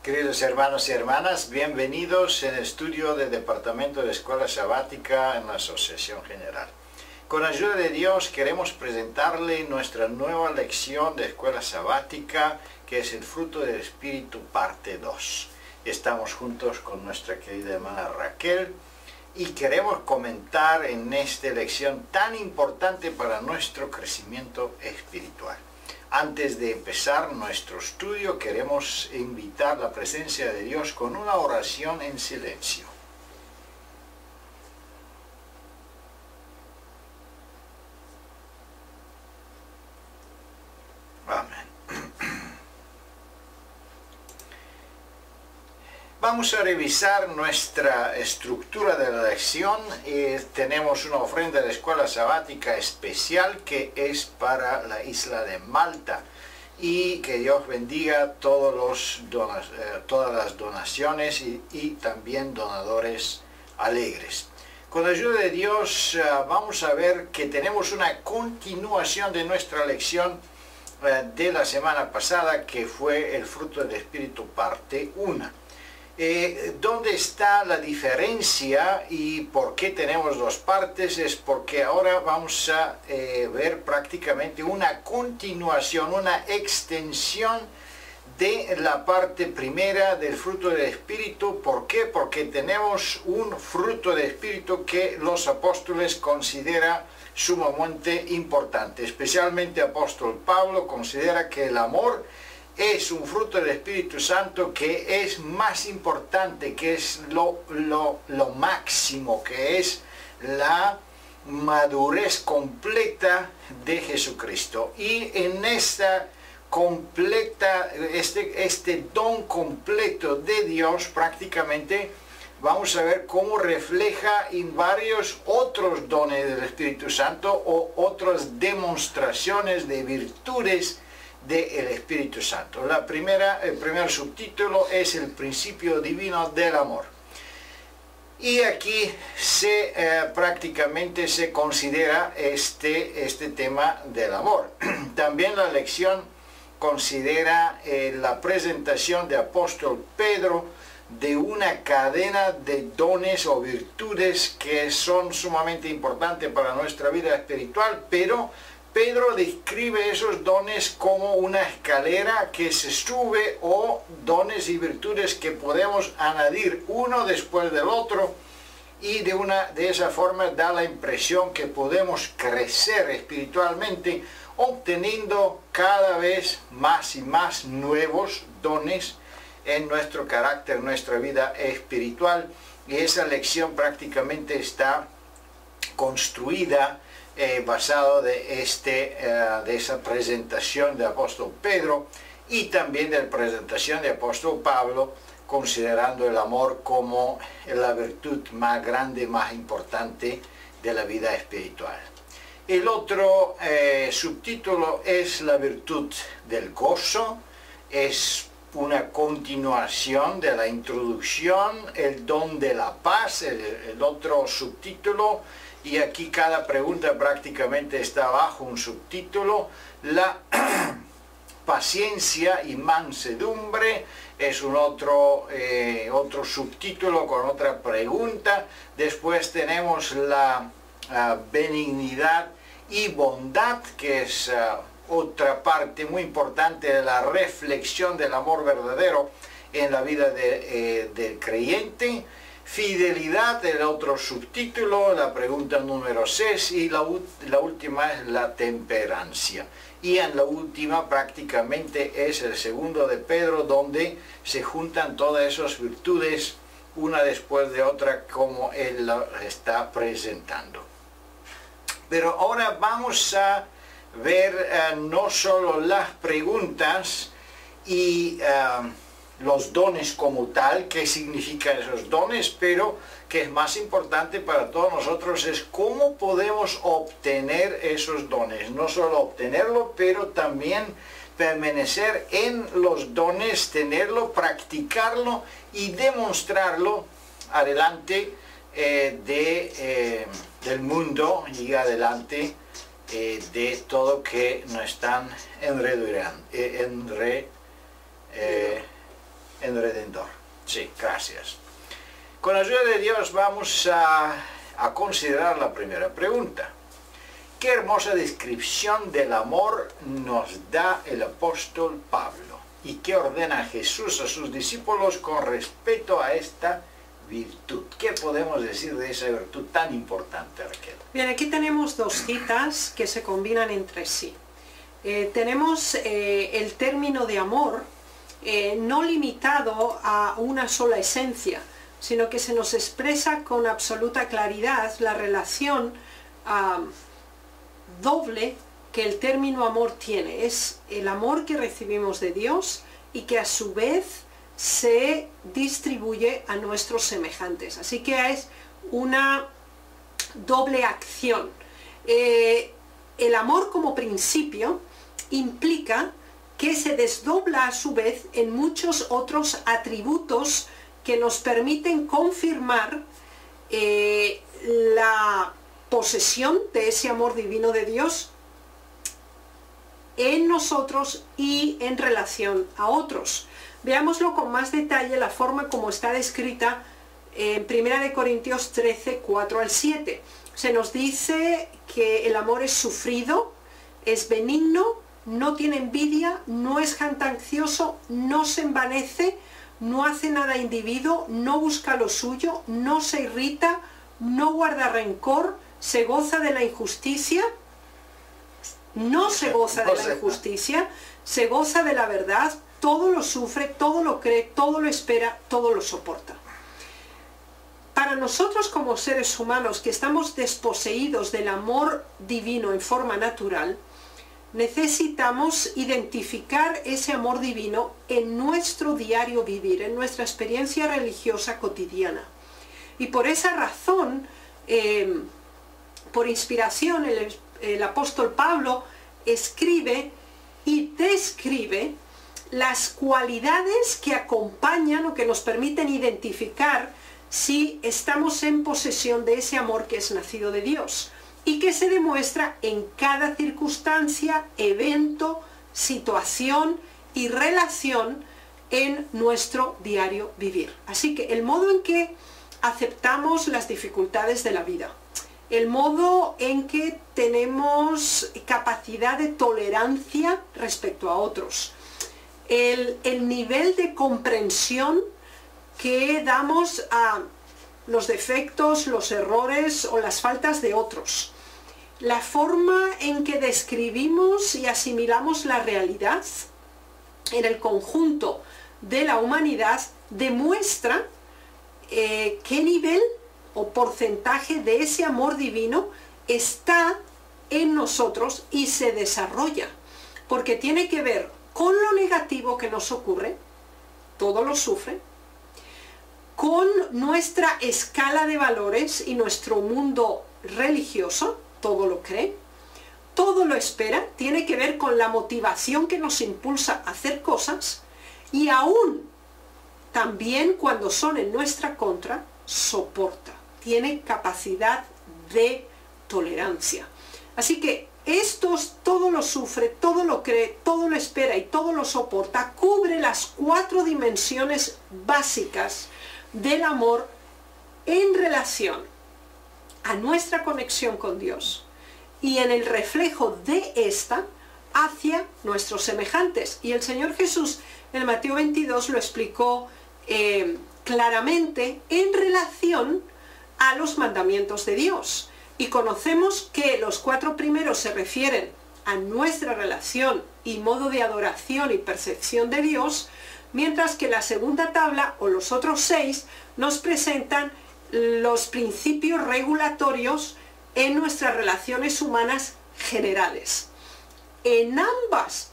Queridos hermanos y hermanas, bienvenidos en el estudio del Departamento de Escuela Sabática en la Asociación General. Con ayuda de Dios queremos presentarle nuestra nueva lección de Escuela Sabática, que es el fruto del Espíritu, parte 2. Estamos juntos con nuestra querida hermana Raquel y queremos comentar en esta lección tan importante para nuestro crecimiento espiritual. Antes de empezar nuestro estudio, queremos invitar la presencia de Dios con una oración en silencio. Amén. Vamos a revisar nuestra estructura de la lección. Tenemos una ofrenda de escuela sabática especial que es para la isla de Malta. Y que Dios bendiga todas las donaciones y también donadores alegres. Con la ayuda de Dios vamos a ver que tenemos una continuación de nuestra lección de la semana pasada, que fue el fruto del Espíritu, parte 1. ¿Dónde está la diferencia y por qué tenemos dos partes? Es porque ahora vamos a ver prácticamente una continuación, una extensión de la parte primera del fruto del Espíritu. ¿Por qué? Porque tenemos un fruto del Espíritu que los apóstoles consideran sumamente importante. Especialmente el apóstol Pablo considera que el amor es un fruto del Espíritu Santo que es más importante, que es lo máximo, que es la madurez completa de Jesucristo. Y en esta completa, este don completo de Dios, prácticamente vamos a ver cómo refleja en varios otros dones del Espíritu Santo o otras demostraciones de virtudes del Espíritu Santo. El primer subtítulo es el principio divino del amor. Y aquí prácticamente se considera este tema del amor. También la lección considera la presentación de apóstol Pedro de una cadena de dones o virtudes que son sumamente importantes para nuestra vida espiritual, pero Pedro describe esos dones como una escalera que se sube, o dones y virtudes que podemos añadir uno después del otro, y de esa forma da la impresión que podemos crecer espiritualmente, obteniendo cada vez más y más nuevos dones en nuestro carácter, en nuestra vida espiritual. Y esa lección prácticamente está construida basado de esa presentación de apóstol Pedro y también de la presentación de apóstol Pablo, considerando el amor como la virtud más grande, más importante de la vida espiritual. El otro subtítulo es la virtud del gozo. Es una continuación de la introducción, el don de la paz, el otro subtítulo. Y aquí cada pregunta prácticamente está bajo un subtítulo. La paciencia y mansedumbre es un otro subtítulo con otra pregunta. Después tenemos la benignidad y bondad, que es otra parte muy importante de la reflexión del amor verdadero en la vida del creyente. Fidelidad, el otro subtítulo, la pregunta número 6, y la última es la temperancia. Y en la última prácticamente es el segundo de Pedro, donde se juntan todas esas virtudes una después de otra, como él la está presentando. Pero ahora vamos a ver no solo las preguntas y los dones como tal, qué significan esos dones, pero que es más importante para todos nosotros es cómo podemos obtener esos dones. No solo obtenerlo, pero también permanecer en los dones, tenerlo, practicarlo y demostrarlo adelante del mundo y adelante de todo que nos están en Redentor. Sí, gracias. Con la ayuda de Dios vamos a considerar la primera pregunta. Qué hermosa descripción del amor nos da el apóstol Pablo y qué ordena Jesús a sus discípulos con respecto a esta virtud. ¿Qué podemos decir de esa virtud tan importante, Raquel? Bien, aquí tenemos dos citas que se combinan entre sí. Tenemos el término de amor no limitado a una sola esencia, sino que se nos expresa con absoluta claridad la relación doble que el término amor tiene. Es el amor que recibimos de Dios y que a su vez se distribuye a nuestros semejantes. Así que es una doble acción. El amor como principio implica que se desdobla a su vez en muchos otros atributos que nos permiten confirmar la posesión de ese amor divino de Dios en nosotros y en relación a otros. Veámoslo con más detalle, la forma como está descrita en 1 Corintios 13, 4 al 7. Se nos dice que el amor es sufrido, es benigno, no tiene envidia, no es jactancioso, no se envanece, no hace nada indebido, no busca lo suyo, no se irrita, no guarda rencor, se goza de la injusticia, no se goza de la injusticia, se goza de la verdad, todo lo sufre, todo lo cree, todo lo espera, todo lo soporta. Para nosotros como seres humanos que estamos desposeídos del amor divino en forma natural, necesitamos identificar ese amor divino en nuestro diario vivir, en nuestra experiencia religiosa cotidiana. Y por esa razón, por inspiración, el apóstol Pablo escribe y describe las cualidades que acompañan o que nos permiten identificar si estamos en posesión de ese amor que es nacido de Dios y que se demuestra en cada circunstancia, evento, situación y relación en nuestro diario vivir. Así que el modo en que aceptamos las dificultades de la vida, el modo en que tenemos capacidad de tolerancia respecto a otros, el nivel de comprensión que damos a los defectos, los errores o las faltas de otros, la forma en que describimos y asimilamos la realidad en el conjunto de la humanidad demuestra qué nivel o porcentaje de ese amor divino está en nosotros y se desarrolla, porque tiene que ver con lo negativo que nos ocurre, todo lo sufre, con nuestra escala de valores y nuestro mundo religioso, todo lo cree, todo lo espera, tiene que ver con la motivación que nos impulsa a hacer cosas y aún también cuando son en nuestra contra, soporta, tiene capacidad de tolerancia. Así que estos, todo lo sufre, todo lo cree, todo lo espera y todo lo soporta, cubre las 4 dimensiones básicas del amor en relación a nuestra conexión con Dios y en el reflejo de esta hacia nuestros semejantes. Y el Señor Jesús en Mateo 22 lo explicó claramente en relación a los mandamientos de Dios. Y conocemos que los 4 primeros se refieren a nuestra relación y modo de adoración y percepción de Dios, mientras que la segunda tabla o los otros 6 nos presentan los principios regulatorios en nuestras relaciones humanas generales. En ambas,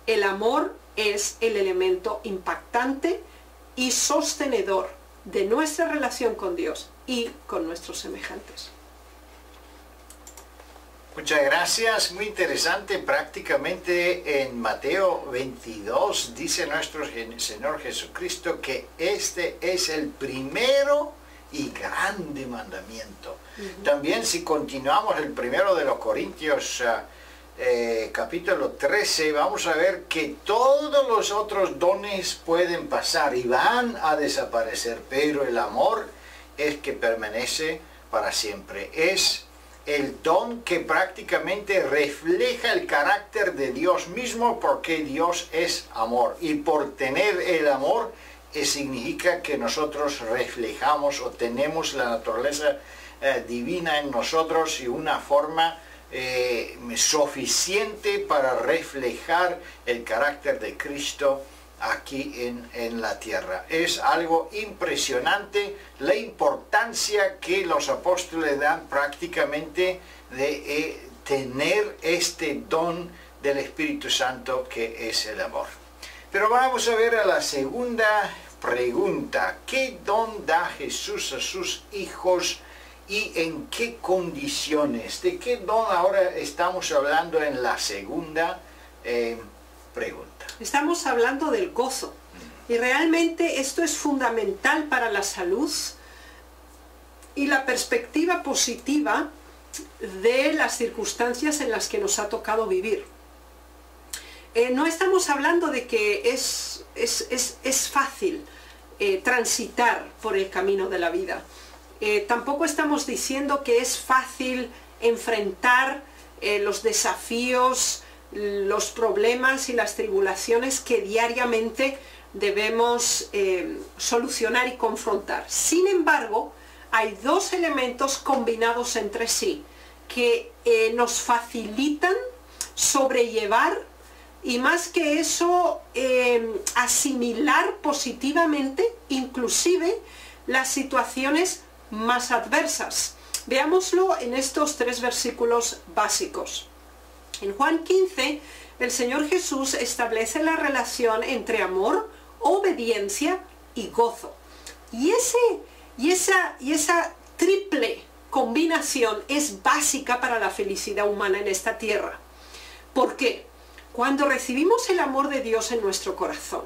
el amor es el elemento impactante y sostenedor de nuestra relación con Dios y con nuestros semejantes. Muchas gracias, muy interesante. Prácticamente en Mateo 22 dice nuestro Señor Jesucristo que este es el primero y grande mandamiento. También si continuamos el primero de los Corintios capítulo 13, vamos a ver que todos los otros dones pueden pasar y van a desaparecer, pero el amor es que permanece para siempre. Es el don que prácticamente refleja el carácter de Dios mismo, porque Dios es amor. Y por tener el amor, significa que nosotros reflejamos o tenemos la naturaleza divina en nosotros y una forma suficiente para reflejar el carácter de Cristo aquí en la tierra. Es algo impresionante la importancia que los apóstoles dan prácticamente de tener este don del Espíritu Santo, que es el amor. Pero vamos a ver a la segunda pregunta. ¿Qué don da Jesús a sus hijos y en qué condiciones? ¿De qué don ahora estamos hablando en la segunda pregunta? Estamos hablando del gozo. Y realmente esto es fundamental para la salud y la perspectiva positiva de las circunstancias en las que nos ha tocado vivir. No estamos hablando de que es fácil transitar por el camino de la vida. Tampoco estamos diciendo que es fácil enfrentar los desafíos, los problemas y las tribulaciones que diariamente debemos solucionar y confrontar. Sin embargo, hay dos elementos combinados entre sí que nos facilitan sobrellevar y, más que eso, asimilar positivamente inclusive las situaciones más adversas. Veámoslo en estos 3 versículos básicos. En Juan 15, el Señor Jesús establece la relación entre amor, obediencia y gozo. Y esa triple combinación es básica para la felicidad humana en esta tierra. ¿Por qué? Cuando recibimos el amor de Dios en nuestro corazón,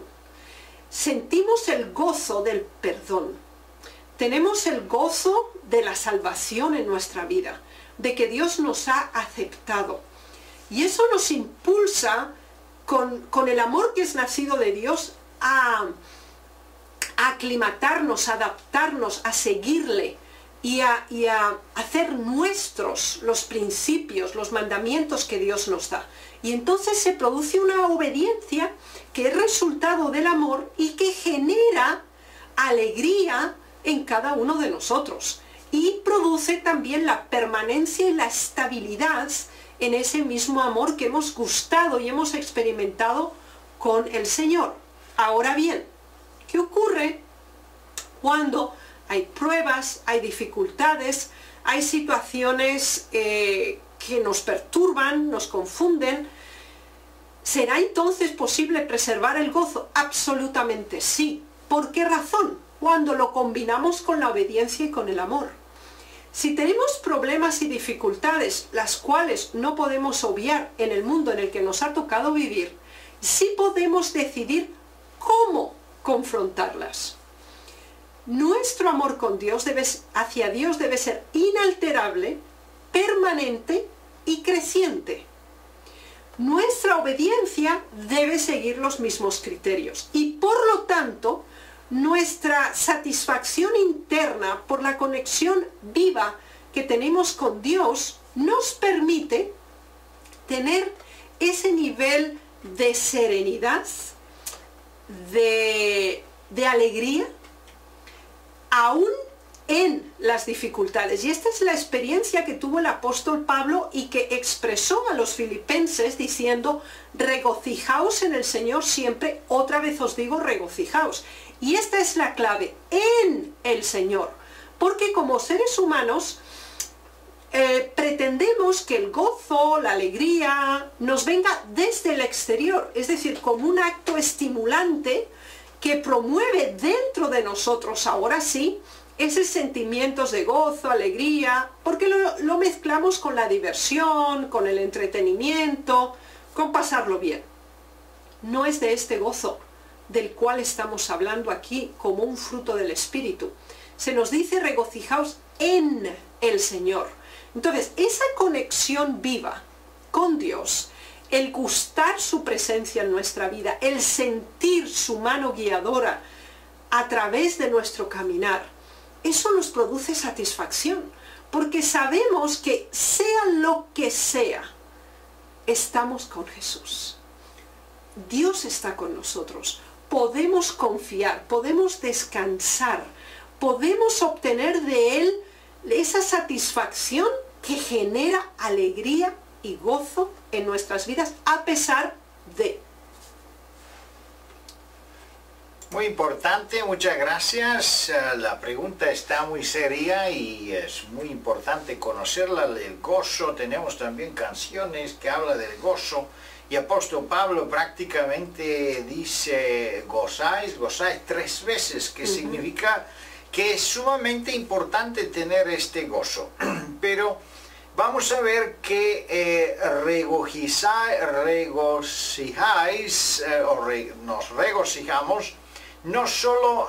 sentimos el gozo del perdón. Tenemos el gozo de la salvación en nuestra vida, de que Dios nos ha aceptado. Y eso nos impulsa, con el amor que es nacido de Dios, a aclimatarnos, a adaptarnos, a seguirle y a hacer nuestros los principios, los mandamientos que Dios nos da. Y entonces se produce una obediencia que es resultado del amor y que genera alegría en cada uno de nosotros. Y produce también la permanencia y la estabilidad en ese mismo amor que hemos gustado y hemos experimentado con el Señor. Ahora bien, ¿qué ocurre cuando hay pruebas, hay dificultades, hay situaciones que nos perturban, nos confunden? ¿Será entonces posible preservar el gozo? Absolutamente sí. ¿Por qué razón? Cuando lo combinamos con la obediencia y con el amor. Si tenemos problemas y dificultades, las cuales no podemos obviar en el mundo en el que nos ha tocado vivir, sí podemos decidir cómo confrontarlas. Nuestro amor con Dios hacia Dios debe ser inalterable, permanente y creciente. Nuestra obediencia debe seguir los mismos criterios y, por lo tanto, nuestra satisfacción interna por la conexión viva que tenemos con Dios nos permite tener ese nivel de serenidad, de alegría, aún en las dificultades. Y esta es la experiencia que tuvo el apóstol Pablo y que expresó a los filipenses diciendo: regocijaos en el Señor siempre. Otra vez os digo, regocijaos. Y esta es la clave, en el Señor. Porque como seres humanos pretendemos que el gozo, la alegría, nos venga desde el exterior. Es decir, como un acto estimulante que promueve dentro de nosotros, ahora sí, esos sentimientos de gozo, alegría, porque lo mezclamos con la diversión, con el entretenimiento, con pasarlo bien. No es de este gozo del cual estamos hablando aquí como un fruto del Espíritu. Se nos dice: regocijaos en el Señor. Entonces, esa conexión viva con Dios, el gustar su presencia en nuestra vida, el sentir su mano guiadora a través de nuestro caminar, eso nos produce satisfacción, porque sabemos que sea lo que sea, estamos con Jesús. Dios está con nosotros. Podemos confiar, podemos descansar, podemos obtener de Él esa satisfacción que genera alegría y gozo en nuestras vidas a pesar de. Muy importante, muchas gracias. La pregunta está muy seria y es muy importante conocerla, el gozo. Tenemos también canciones que hablan del gozo. Y apóstol Pablo prácticamente dice gozáis 3 veces, que significa que es sumamente importante tener este gozo. Pero vamos a ver que nos regocijamos no solo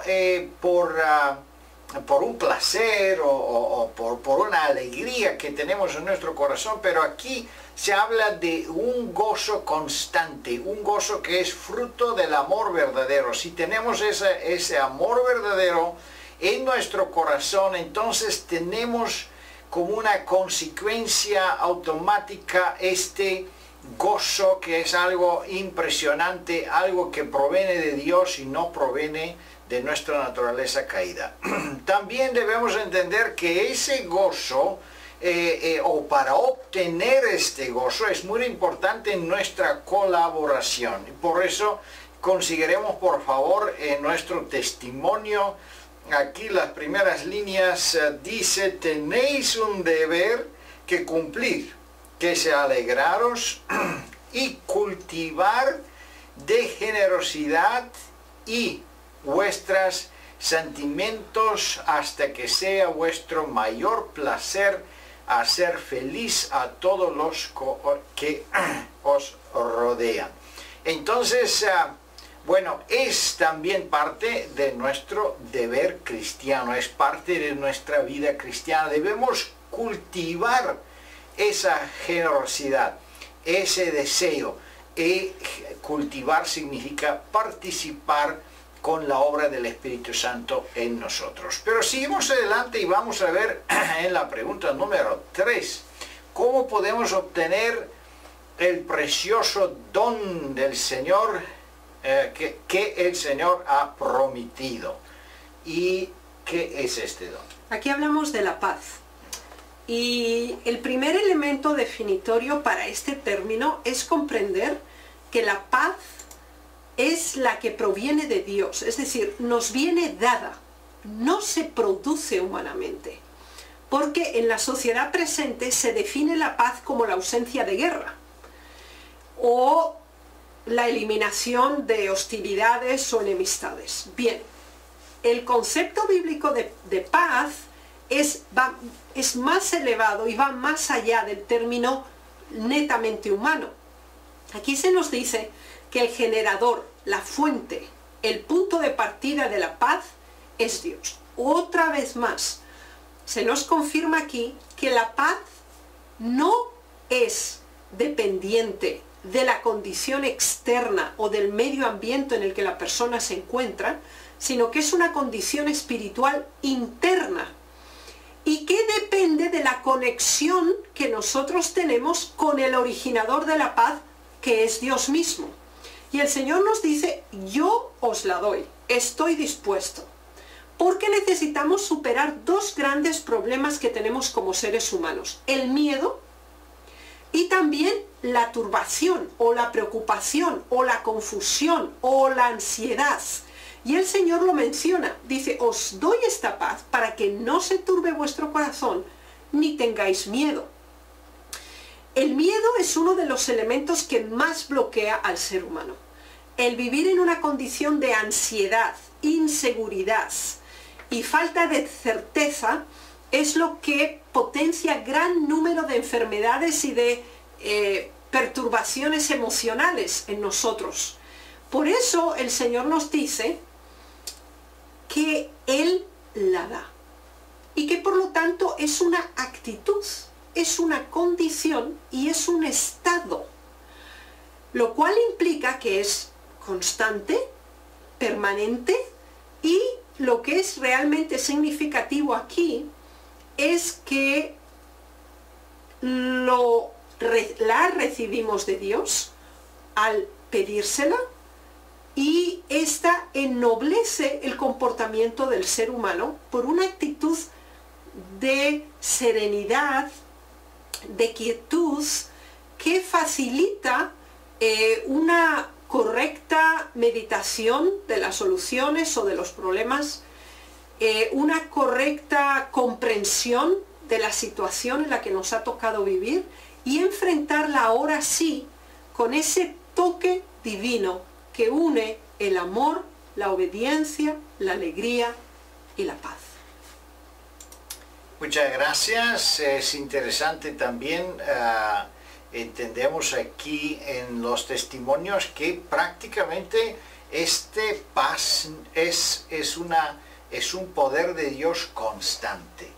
por un placer o por una alegría que tenemos en nuestro corazón, pero aquí se habla de un gozo constante, un gozo que es fruto del amor verdadero. Si tenemos ese amor verdadero en nuestro corazón, entonces tenemos como una consecuencia automática este gozo, que es algo impresionante, algo que proviene de Dios y no proviene de nuestra naturaleza caída. También debemos entender que ese gozo, o para obtener este gozo, es muy importante en nuestra colaboración. Y por eso consideremos, por favor, en nuestro testimonio, aquí las primeras líneas dice: tenéis un deber que cumplir, que es alegraros y cultivar de generosidad y vuestros sentimientos hasta que sea vuestro mayor placer hacer feliz a todos los que os rodean. Entonces, bueno, es también parte de nuestro deber cristiano, es parte de nuestra vida cristiana. Debemos cultivar esa generosidad, ese deseo. Y cultivar significa participar con la obra del Espíritu Santo en nosotros. Pero seguimos adelante y vamos a ver en la pregunta número 3, ¿cómo podemos obtener el precioso don del Señor que el Señor ha prometido? ¿Y qué es este don? Aquí hablamos de la paz. Y el primer elemento definitorio para este término es comprender que la paz es la que proviene de Dios, es decir, nos viene dada, no se produce humanamente. Porque en la sociedad presente se define la paz como la ausencia de guerra o la eliminación de hostilidades o enemistades. Bien, el concepto bíblico de paz es más elevado y va más allá del término netamente humano. Aquí se nos dice que el generador, la fuente, el punto de partida de la paz es Dios. Otra vez más, se nos confirma aquí que la paz no es dependiente de la condición externa o del medio ambiente en el que la persona se encuentra, sino que es una condición espiritual interna y que depende de la conexión que nosotros tenemos con el originador de la paz, que es Dios mismo. Y el Señor nos dice: yo os la doy, estoy dispuesto. Porque necesitamos superar 2 grandes problemas que tenemos como seres humanos: el miedo y también la turbación o la preocupación o la confusión o la ansiedad. Y el Señor lo menciona, dice: os doy esta paz para que no se turbe vuestro corazón ni tengáis miedo. El miedo es uno de los elementos que más bloquea al ser humano. El vivir en una condición de ansiedad, inseguridad y falta de certeza es lo que potencia gran número de enfermedades y de perturbaciones emocionales en nosotros. Por eso el Señor nos dice que Él la da y que por lo tanto es una actitud, es una condición y es un estado, lo cual implica que es constante, permanente, y lo que es realmente significativo aquí es que la recibimos de Dios al pedírsela, y esta ennoblece el comportamiento del ser humano por una actitud de serenidad, de quietud, que facilita una correcta meditación de las soluciones o de los problemas, una correcta comprensión de la situación en la que nos ha tocado vivir, y enfrentarla ahora sí con ese toque divino que une el amor, la obediencia, la alegría y la paz. Muchas gracias. Es interesante también, entendemos aquí en los testimonios que prácticamente este paz es un poder de Dios constante.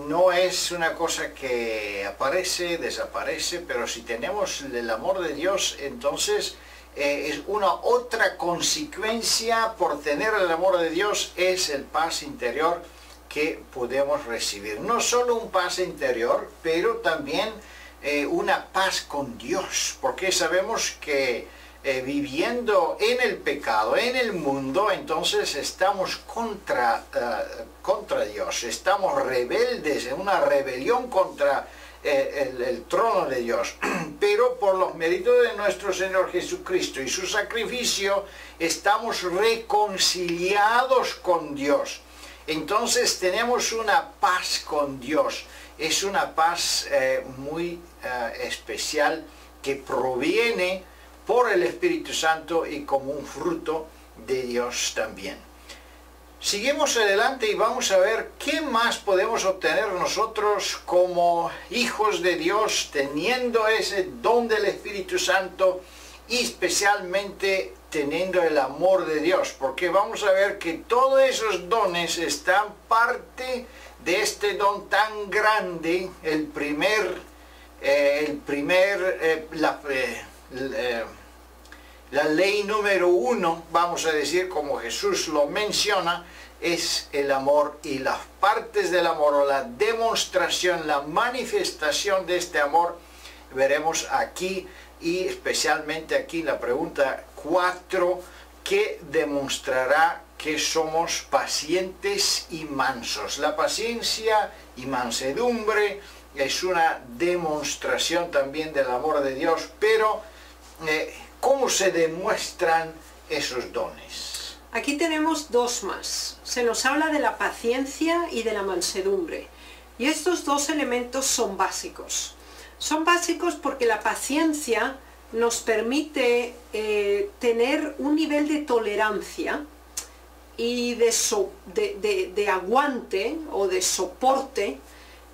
No es una cosa que aparece, desaparece, pero si tenemos el amor de Dios, entonces es una otra consecuencia por tener el amor de Dios, es el paz interior que podemos recibir. No solo un paz interior, pero también una paz con Dios, porque sabemos que viviendo en el pecado, en el mundo, entonces estamos contra Dios, estamos rebeldes, en una rebelión contra el trono de Dios. Pero por los méritos de nuestro Señor Jesucristo y su sacrificio, estamos reconciliados con Dios. Entonces tenemos una paz con Dios. Es una paz muy especial, que proviene por el Espíritu Santo y como un fruto de Dios también. Seguimos adelante y vamos a ver qué más podemos obtener nosotros como hijos de Dios, teniendo ese don del Espíritu Santo y especialmente teniendo el amor de Dios, porque vamos a ver que todos esos dones están parte de este don tan grande, la ley número 1, vamos a decir, como Jesús lo menciona, es el amor, y las partes del amor, o la demostración, la manifestación de este amor, veremos aquí, y especialmente aquí la pregunta 4, que demostrará que somos pacientes y mansos. La paciencia y mansedumbre es una demostración también del amor de Dios, pero ¿cómo se demuestran esos dones? Aquí tenemos dos más. Se nos habla de la paciencia y de la mansedumbre. Y estos dos elementos son básicos. Son básicos porque la paciencia nos permite tener un nivel de tolerancia y de aguante o de soporte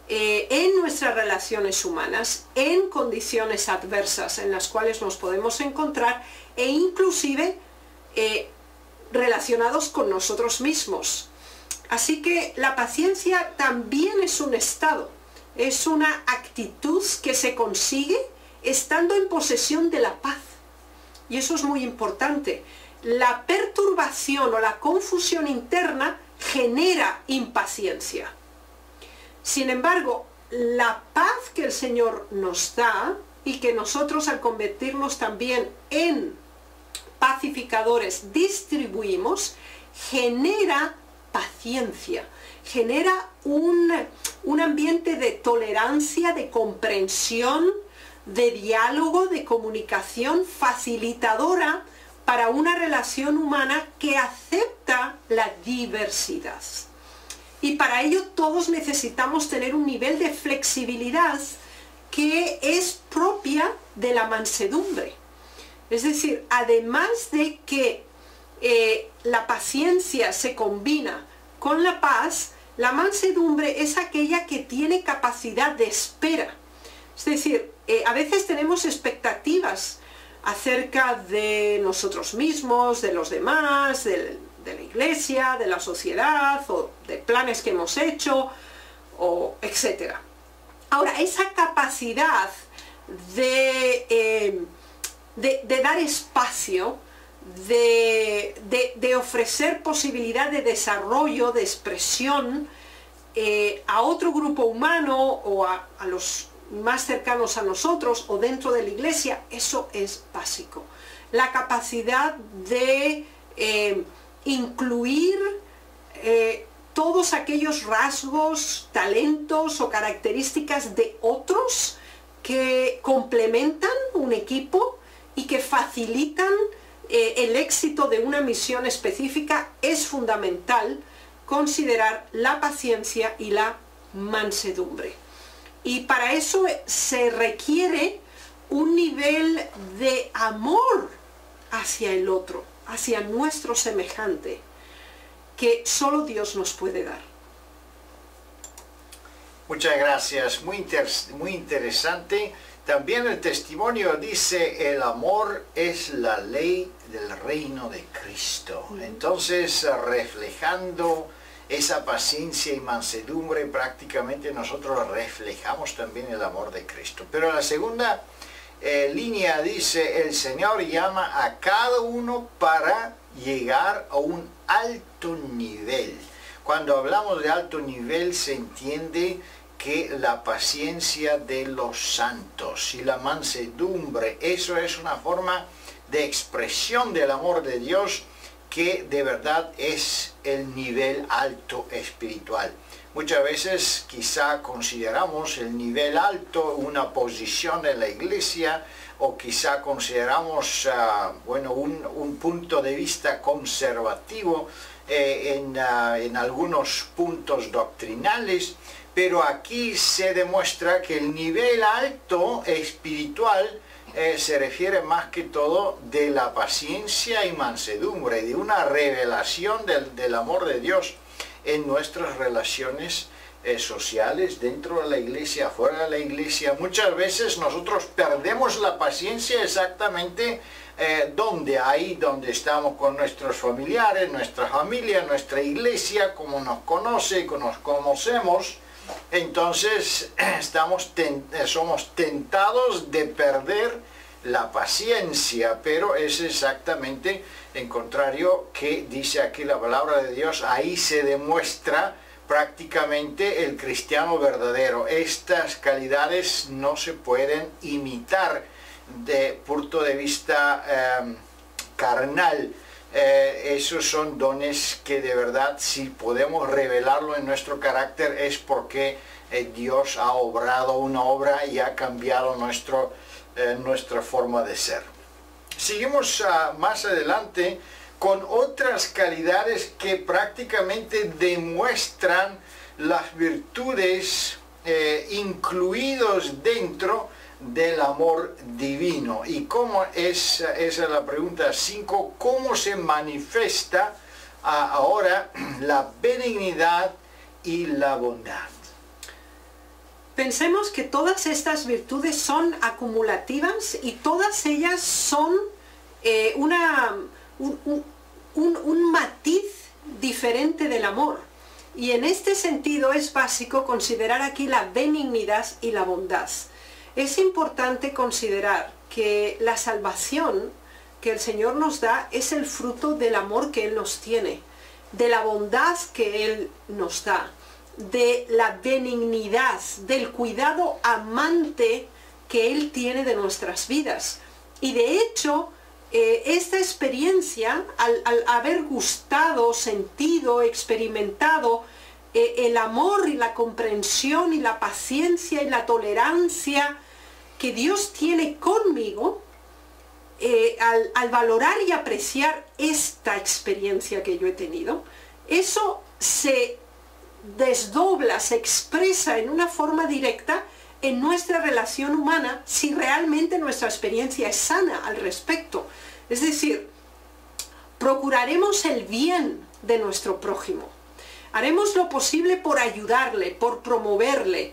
en nuestras relaciones humanas, en condiciones adversas en las cuales nos podemos encontrar, e inclusive relacionados con nosotros mismos. Así que la paciencia también es un estado, es una actitud que se consigue estando en posesión de la paz. Y eso es muy importante. La perturbación o la confusión interna genera impaciencia. Sin embargo, la paz que el Señor nos da, y que nosotros al convertirnos también en pacificadores distribuimos, genera paciencia, genera un ambiente de tolerancia, de comprensión, de diálogo, de comunicación facilitadora para una relación humana que acepta la diversidad. Y para ello todos necesitamos tener un nivel de flexibilidad que es propia de la mansedumbre. Es decir, además de que la paciencia se combina con la paz, la mansedumbre es aquella que tiene capacidad de espera. Es decir, a veces tenemos expectativas acerca de nosotros mismos, de los demás, de la iglesia, de la sociedad, o de planes que hemos hecho, etc. Ahora, esa capacidad de dar espacio, de ofrecer posibilidad de desarrollo, de expresión a otro grupo humano o a los más cercanos a nosotros o dentro de la iglesia, eso es básico. La capacidad de incluir todos aquellos rasgos, talentos o características de otros que complementan un equipo y que facilitan el éxito de una misión específica. Es fundamental considerar la paciencia y la mansedumbre. Y para eso se requiere un nivel de amor hacia el otro, hacia nuestro semejante, que solo Dios nos puede dar. Muchas gracias, muy interesante. También el testimonio dice, el amor es la ley del reino de Cristo. Entonces, reflejando esa paciencia y mansedumbre, prácticamente nosotros reflejamos también el amor de Cristo. Pero la segunda línea dice, el Señor llama a cada uno para llegar a un alto nivel. Cuando hablamos de alto nivel se entiende que la paciencia de los santos y la mansedumbre, eso es una forma de expresión del amor de Dios que de verdad es el nivel alto espiritual. Muchas veces quizá consideramos el nivel alto una posición en la iglesia, o quizá consideramos un punto de vista conservativo en algunos puntos doctrinales, pero aquí se demuestra que el nivel alto espiritual se refiere más que todo de la paciencia y mansedumbre, de una revelación del amor de Dios en nuestras relaciones sociales, dentro de la iglesia, fuera de la iglesia. Muchas veces nosotros perdemos la paciencia exactamente donde estamos con nuestros familiares, nuestra familia, nuestra iglesia, como nos conoce, como nos conocemos. Entonces somos tentados de perder la paciencia, pero es exactamente en contrario que dice aquí la palabra de Dios. Ahí se demuestra prácticamente el cristiano verdadero. Estas calidades no se pueden imitar de punto de vista carnal. Esos son dones que de verdad, si podemos revelarlo en nuestro carácter, es porque Dios ha obrado una obra y ha cambiado nuestra forma de ser. Seguimos más adelante con otras calidades que prácticamente demuestran las virtudes incluidos dentro del amor divino. Y cómo esa es la pregunta 5, ¿cómo se manifiesta ahora la benignidad y la bondad? Pensemos que todas estas virtudes son acumulativas y todas ellas son un matiz diferente del amor. Y en este sentido es básico considerar aquí la benignidad y la bondad. Es importante considerar que la salvación que el Señor nos da es el fruto del amor que Él nos tiene, de la bondad que Él nos da, de la benignidad, del cuidado amante que Él tiene de nuestras vidas. Y de hecho, esta experiencia, al haber gustado, sentido, experimentado el amor y la comprensión y la paciencia y la tolerancia que Dios tiene conmigo, al valorar y apreciar esta experiencia que yo he tenido, eso se desdobla, se expresa en una forma directa en nuestra relación humana si realmente nuestra experiencia es sana al respecto. Es decir, procuraremos el bien de nuestro prójimo. Haremos lo posible por ayudarle, por promoverle,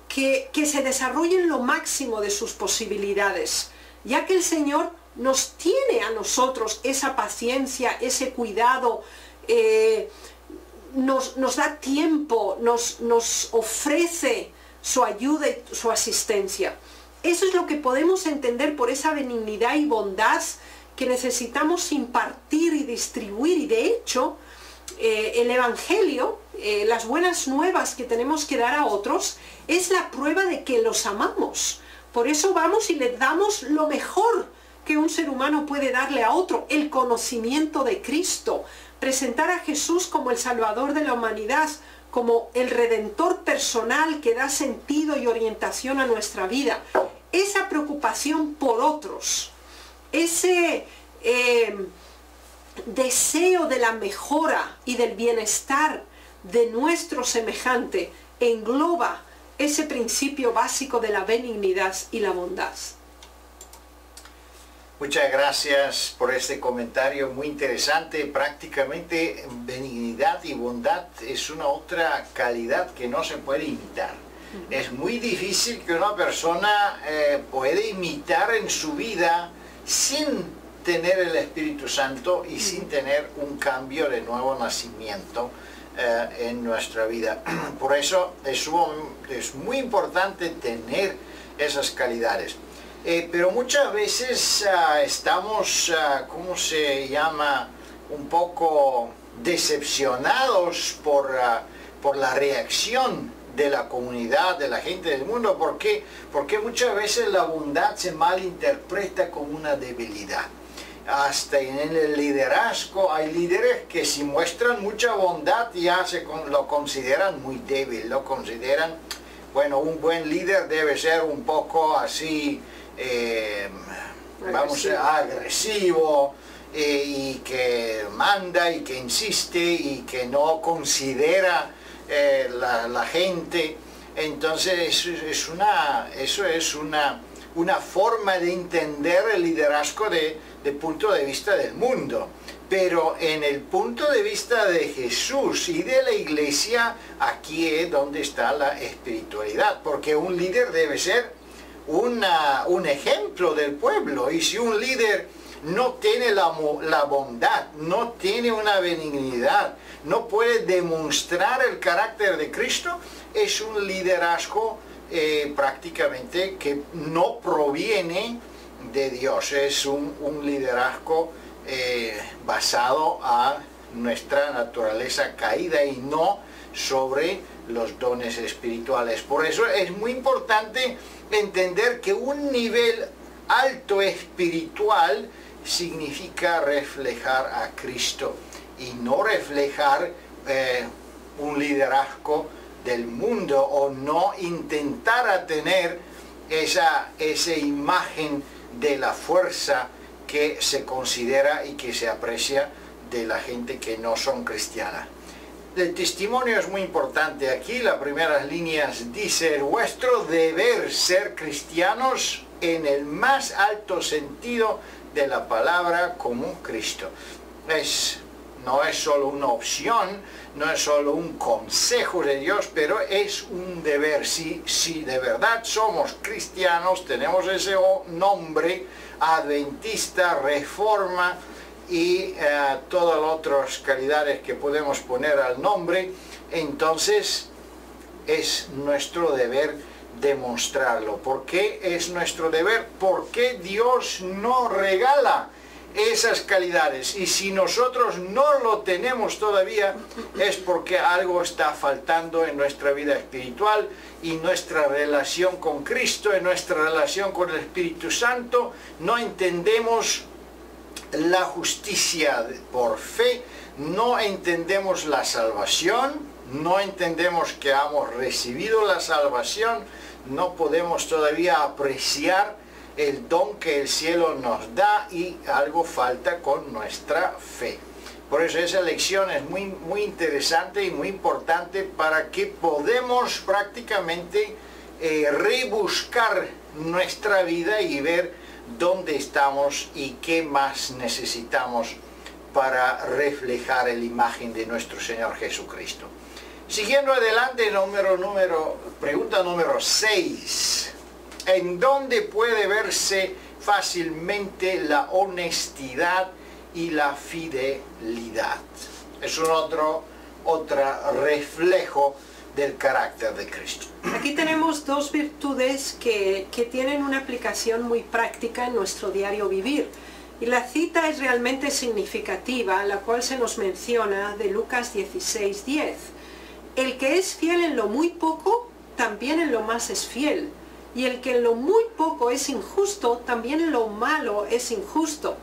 que se desarrolle en lo máximo de sus posibilidades, ya que el Señor nos tiene a nosotros esa paciencia, ese cuidado, nos da tiempo, nos ofrece su ayuda y su asistencia. Eso es lo que podemos entender por esa benignidad y bondad que necesitamos impartir y distribuir. Y de hecho, el Evangelio, las buenas nuevas que tenemos que dar a otros, es la prueba de que los amamos. Por eso vamos y les damos lo mejor que un ser humano puede darle a otro, el conocimiento de Cristo, presentar a Jesús como el Salvador de la humanidad, como el Redentor personal que da sentido y orientación a nuestra vida. Esa preocupación por otros, ese deseo de la mejora y del bienestar de nuestro semejante engloba ese principio básico de la benignidad y la bondad. Muchas gracias por este comentario muy interesante. Prácticamente benignidad y bondad es una otra calidad que no se puede imitar. Es muy difícil que una persona pueda imitar en su vida sin tener el Espíritu Santo y sin tener un cambio de nuevo nacimiento en nuestra vida. Por eso es muy importante tener esas calidades. Pero muchas veces estamos, ¿cómo se llama?, un poco decepcionados por la reacción de la comunidad, de la gente del mundo. ¿Por qué? Porque muchas veces la bondad se malinterpreta como una debilidad. Hasta en el liderazgo hay líderes que si muestran mucha bondad ya lo consideran muy débil, lo consideran, bueno, un buen líder debe ser un poco así, agresivo, y que manda y que insiste y que no considera la gente. Entonces eso es una forma de entender el liderazgo de punto de vista del mundo. Pero en el punto de vista de Jesús y de la iglesia, aquí es donde está la espiritualidad, porque un líder debe ser un ejemplo del pueblo. Y si un líder no tiene la bondad, no tiene una benignidad, no puede demostrar el carácter de Cristo, es un liderazgo prácticamente que no proviene de Dios. Es un liderazgo basado a nuestra naturaleza caída y no sobre los dones espirituales. Por eso es muy importante entender que un nivel alto espiritual significa reflejar a Cristo y no reflejar un liderazgo del mundo, o no intentar tener esa imagen de la fuerza que se considera y que se aprecia de la gente que no son cristianas. El testimonio es muy importante. Aquí las primeras líneas dice: vuestro deber ser cristianos en el más alto sentido de la palabra, como Cristo. No es solo una opción, no es solo un consejo de Dios, pero es un deber. Si de verdad somos cristianos, tenemos ese nombre adventista, reforma y todas las otras calidades que podemos poner al nombre, entonces es nuestro deber demostrarlo. ¿Por qué es nuestro deber? Porque Dios nos regala esas calidades, y si nosotros no lo tenemos todavía es porque algo está faltando en nuestra vida espiritual, y nuestra relación con Cristo, en nuestra relación con el Espíritu Santo. No entendemos la justicia por fe, no entendemos la salvación, no entendemos que hemos recibido la salvación, no podemos todavía apreciar el don que el cielo nos da, y algo falta con nuestra fe. Por eso esa lección es muy interesante y muy importante para que podamos prácticamente rebuscar nuestra vida y ver dónde estamos y qué más necesitamos para reflejar la imagen de nuestro Señor Jesucristo. Siguiendo adelante, pregunta número 6. ¿En dónde puede verse fácilmente la honestidad y la fidelidad? Es un otro reflejo del carácter de Cristo. Aquí tenemos dos virtudes que tienen una aplicación muy práctica en nuestro diario vivir. Y la cita es realmente significativa, la cual se nos menciona de Lucas 16:10. El que es fiel en lo muy poco, también en lo más es fiel. Y el que en lo muy poco es injusto, también en lo malo es injusto.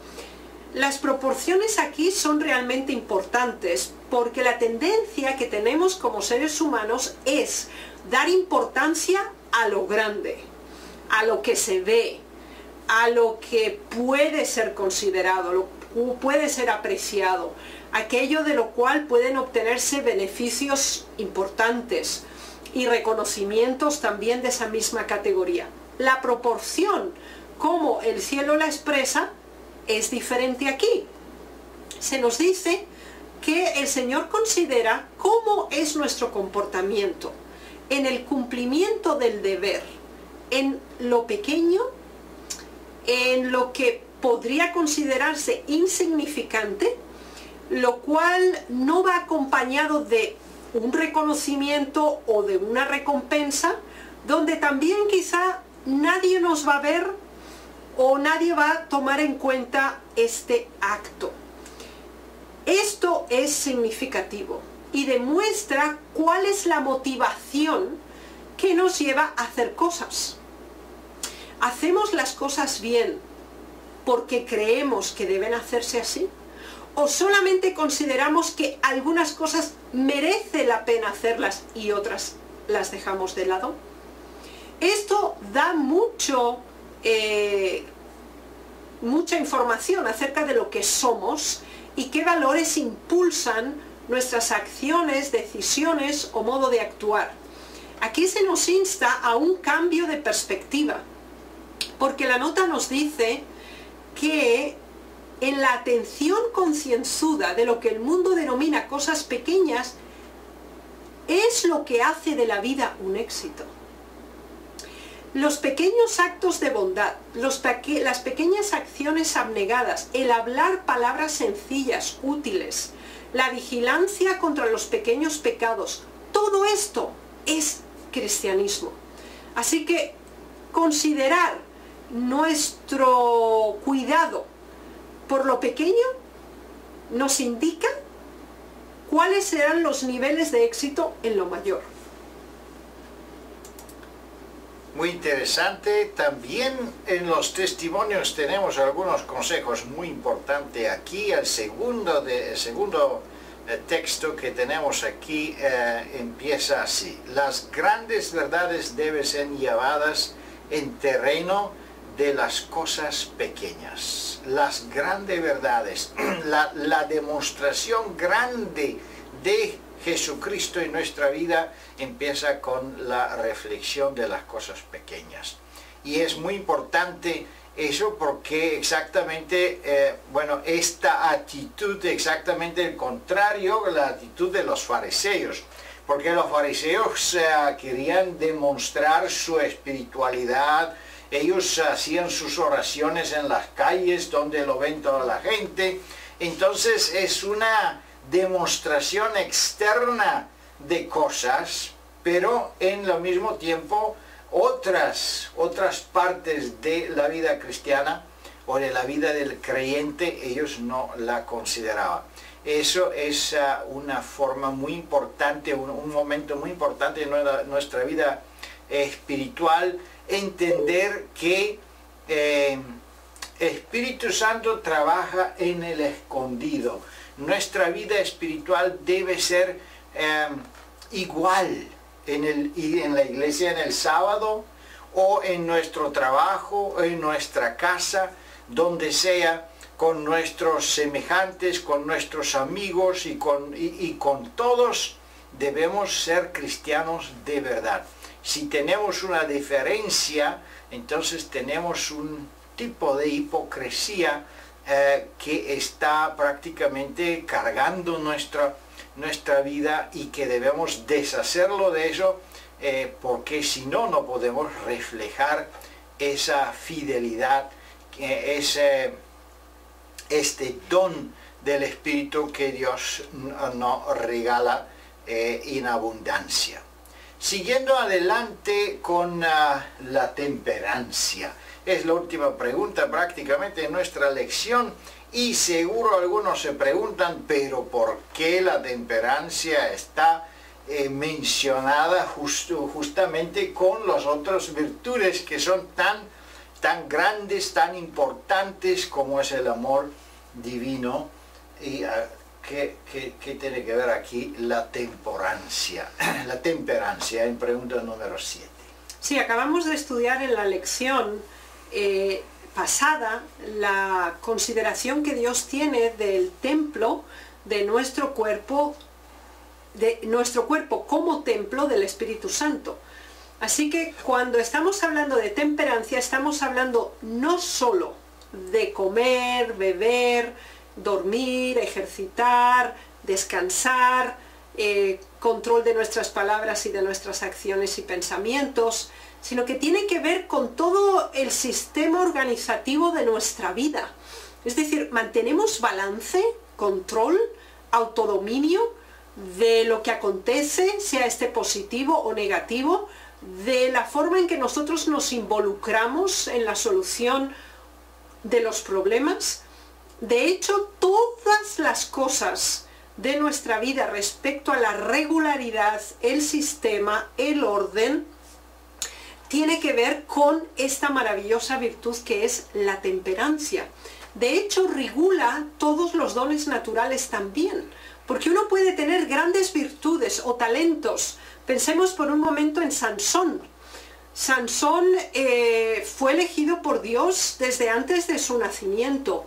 Las proporciones aquí son realmente importantes, porque la tendencia que tenemos como seres humanos es dar importancia a lo grande, a lo que se ve, a lo que puede ser considerado, lo puede ser apreciado, aquello de lo cual pueden obtenerse beneficios importantes y reconocimientos también de esa misma categoría. La proporción, como el cielo la expresa, es diferente aquí. Se nos dice que el Señor considera cómo es nuestro comportamiento en el cumplimiento del deber, en lo pequeño, en lo que podría considerarse insignificante, lo cual no va acompañado de un reconocimiento o de una recompensa, donde también quizá nadie nos va a ver o nadie va a tomar en cuenta este acto. Esto es significativo y demuestra cuál es la motivación que nos lleva a hacer cosas. ¿Hacemos las cosas bien porque creemos que deben hacerse así? ¿O solamente consideramos que algunas cosas merece la pena hacerlas y otras las dejamos de lado? Esto da mucha información acerca de lo que somos y qué valores impulsan nuestras acciones, decisiones o modo de actuar. Aquí se nos insta a un cambio de perspectiva, porque la nota nos dice que en la atención concienzuda de lo que el mundo denomina cosas pequeñas, es lo que hace de la vida un éxito. Los pequeños actos de bondad, las pequeñas acciones abnegadas, el hablar palabras sencillas, útiles, la vigilancia contra los pequeños pecados, todo esto es cristianismo. Así que considerar nuestro cuidado por lo pequeño nos indica cuáles serán los niveles de éxito en lo mayor. Muy interesante. También en los testimonios tenemos algunos consejos muy importantes aquí. El segundo texto que tenemos aquí empieza así: las grandes verdades deben ser llevadas en terreno de las cosas pequeñas. Las grandes verdades, la demostración grande de Jesucristo en nuestra vida empieza con la reflexión de las cosas pequeñas. Y es muy importante eso porque exactamente, esta actitud exactamente el contrario, la actitud de los fariseos. Porque los fariseos querían demostrar su espiritualidad. Ellos hacían sus oraciones en las calles donde lo ven toda la gente. Entonces es una demostración externa de cosas, pero en lo mismo tiempo otras partes de la vida cristiana o de la vida del creyente ellos no la consideraban. Eso es una forma muy importante, un momento muy importante en nuestra vida espiritual, entender que Espíritu Santo trabaja en el escondido. Nuestra vida espiritual debe ser igual en la iglesia en el sábado, o en nuestro trabajo, o en nuestra casa, donde sea, con nuestros semejantes, con nuestros amigos y con todos. Debemos ser cristianos de verdad. Si tenemos una diferencia, entonces tenemos un tipo de hipocresía que está prácticamente cargando nuestra vida, y que debemos deshacerlo de eso, porque si no, no podemos reflejar esa fidelidad, este don del Espíritu que Dios nos regala en abundancia. Siguiendo adelante con la temperancia. Es la última pregunta prácticamente en nuestra lección y seguro algunos se preguntan, pero ¿por qué la temperancia está mencionada justamente con las otras virtudes que son tan grandes, tan importantes como es el amor divino? Y ¿qué tiene que ver aquí la temperancia? La temperancia en pregunta número 7. Sí, acabamos de estudiar en la lección pasada la consideración que Dios tiene del templo de nuestro cuerpo como templo del Espíritu Santo. Así que cuando estamos hablando de temperancia, estamos hablando no solo de comer, beber, dormir, ejercitar, descansar, control de nuestras palabras y de nuestras acciones y pensamientos, sino que tiene que ver con todo el sistema organizativo de nuestra vida. Es decir, mantenemos balance, control, autodominio de lo que acontece, sea este positivo o negativo, de la forma en que nosotros nos involucramos en la solución de los problemas. De hecho, todas las cosas de nuestra vida respecto a la regularidad, el sistema, el orden, tiene que ver con esta maravillosa virtud que es la temperancia. De hecho, regula todos los dones naturales también, porque uno puede tener grandes virtudes o talentos. Pensemos por un momento en Sansón. Sansón fue elegido por Dios desde antes de su nacimiento.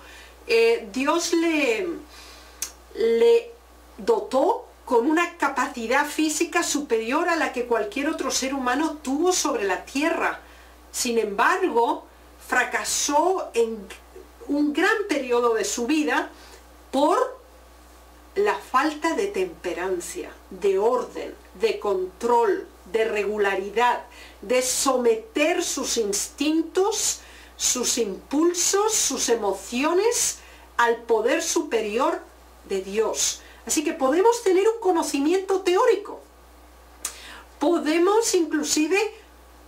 Dios le dotó con una capacidad física superior a la que cualquier otro ser humano tuvo sobre la tierra. Sin embargo, fracasó en un gran periodo de su vida por la falta de temperancia, de orden, de control, de regularidad, de someter sus instintos, sus impulsos, sus emociones al poder superior de Dios. Así que podemos tener un conocimiento teórico, podemos inclusive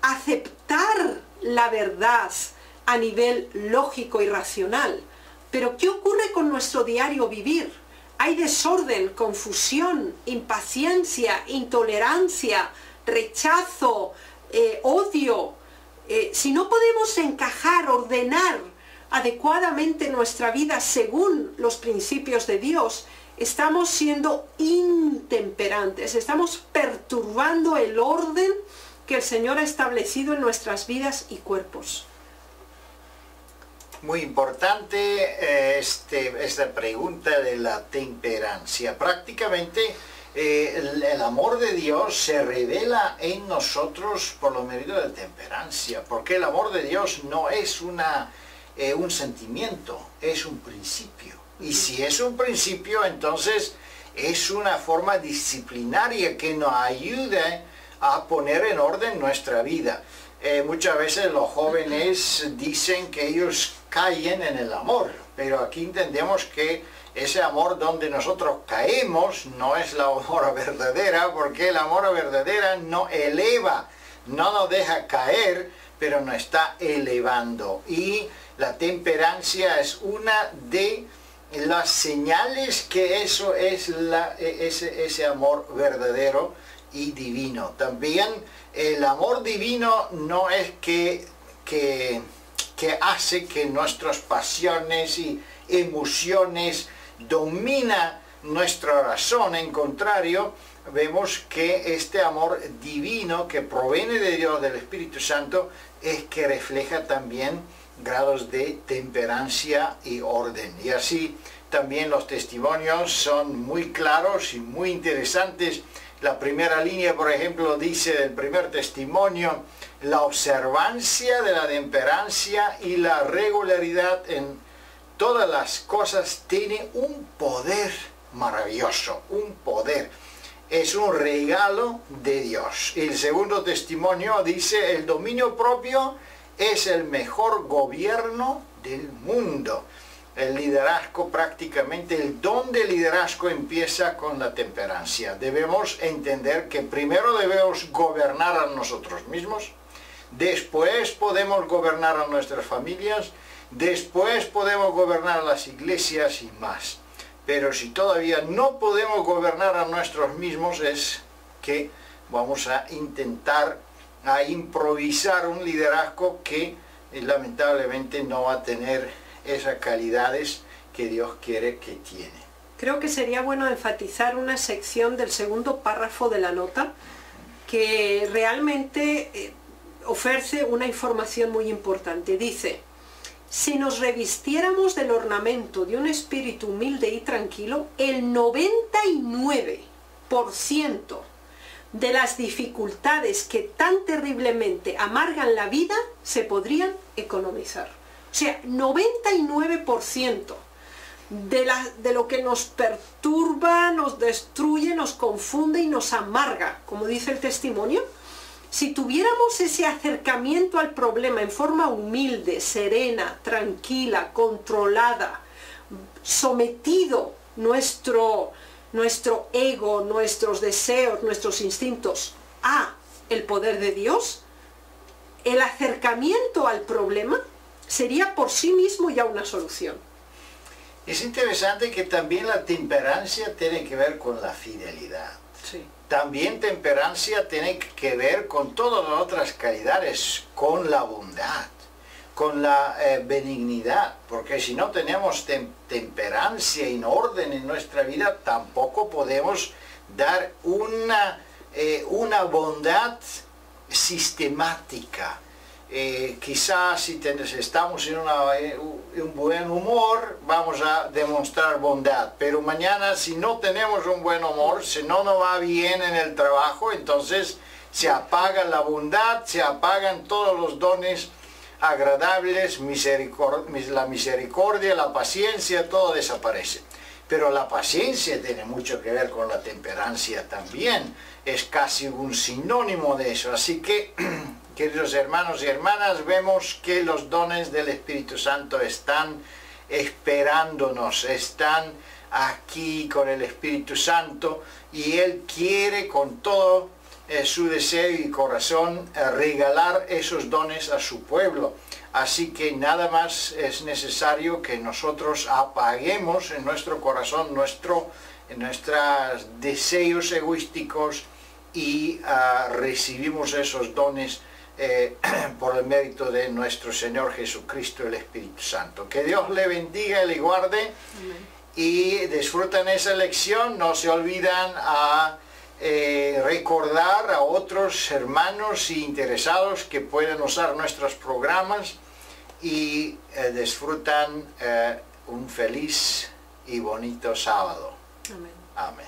aceptar la verdad a nivel lógico y racional, pero ¿qué ocurre con nuestro diario vivir? Hay desorden, confusión, impaciencia, intolerancia, rechazo, odio. Si no podemos encajar, ordenar adecuadamente nuestra vida según los principios de Dios, estamos siendo intemperantes, estamos perturbando el orden que el Señor ha establecido en nuestras vidas y cuerpos. Muy importante esta pregunta de la temperancia. Prácticamente el amor de Dios se revela en nosotros por lo medio de la temperancia, porque el amor de Dios no es un sentimiento, es un principio. Y si es un principio, entonces es una forma disciplinaria que nos ayuda a poner en orden nuestra vida. Muchas veces los jóvenes dicen que ellos caen en el amor, pero aquí entendemos que ese amor donde nosotros caemos no es la amor verdadera, porque el amor verdadera no eleva, no nos deja caer, pero nos está elevando. Y la temperancia es una de las señales que eso es ese amor verdadero y divino. También el amor divino no es que hace que nuestras pasiones y emociones domina nuestra razón. En contrario, vemos que este amor divino que proviene de Dios, del Espíritu Santo, es que refleja también grados de temperancia y orden. Y así también los testimonios son muy claros y muy interesantes. La primera línea, por ejemplo, dice del primer testimonio: la observancia de la temperancia y la regularidad en todas las cosas tiene un poder maravilloso, un poder. Es un regalo de Dios. Y el segundo testimonio dice: el dominio propio es el mejor gobierno del mundo. el liderazgo, prácticamente el don de liderazgo empieza con la temperancia. Debemos entender que primero debemos gobernar a nosotros mismos, después podemos gobernar a nuestras familias, después podemos gobernar a las iglesias y más. Pero si todavía no podemos gobernar a nosotros mismos, es que vamos a intentar a improvisar un liderazgo que lamentablemente no va a tener esas calidades que Dios quiere que tiene. Creo que sería bueno enfatizar una sección del segundo párrafo de la nota que realmente ofrece una información muy importante. Dice: si nos revistiéramos del ornamento de un espíritu humilde y tranquilo, el 99% de las dificultades que tan terriblemente amargan la vida se podrían economizar. O sea, 99% de lo que nos perturba, nos destruye, nos confunde y nos amarga, como dice el testimonio, si tuviéramos ese acercamiento al problema en forma humilde, serena, tranquila, controlada, sometido nuestro ego, nuestros deseos, nuestros instintos a el poder de Dios, el acercamiento al problema sería por sí mismo ya una solución. Es interesante que también la temperancia tiene que ver con la fidelidad. Sí. También temperancia tiene que ver con todas las otras calidades, con la bondad, con la benignidad, porque si no tenemos temperancia y orden en nuestra vida, tampoco podemos dar una bondad sistemática. Quizás si estamos en un buen humor, vamos a demostrar bondad, pero mañana si no tenemos un buen humor, si no nos va bien en el trabajo, entonces se apaga la bondad, se apagan todos los dones agradables, la misericordia, la paciencia, todo desaparece. Pero la paciencia tiene mucho que ver con la temperancia también, es casi un sinónimo de eso. Así que, queridos hermanos y hermanas, vemos que los dones del Espíritu Santo están esperándonos, están aquí con el Espíritu Santo, y Él quiere con todo su deseo y corazón regalar esos dones a su pueblo. Así que nada más es necesario que nosotros apaguemos en nuestro corazón nuestros deseos egoísticos y recibimos esos dones por el mérito de nuestro Señor Jesucristo, el Espíritu Santo. Que Dios le bendiga y le guarde. Amén. Y disfruten esa lección, no se olvidan a recordar a otros hermanos interesados que pueden usar nuestros programas, y disfrutan un feliz y bonito sábado. Amén. Amén.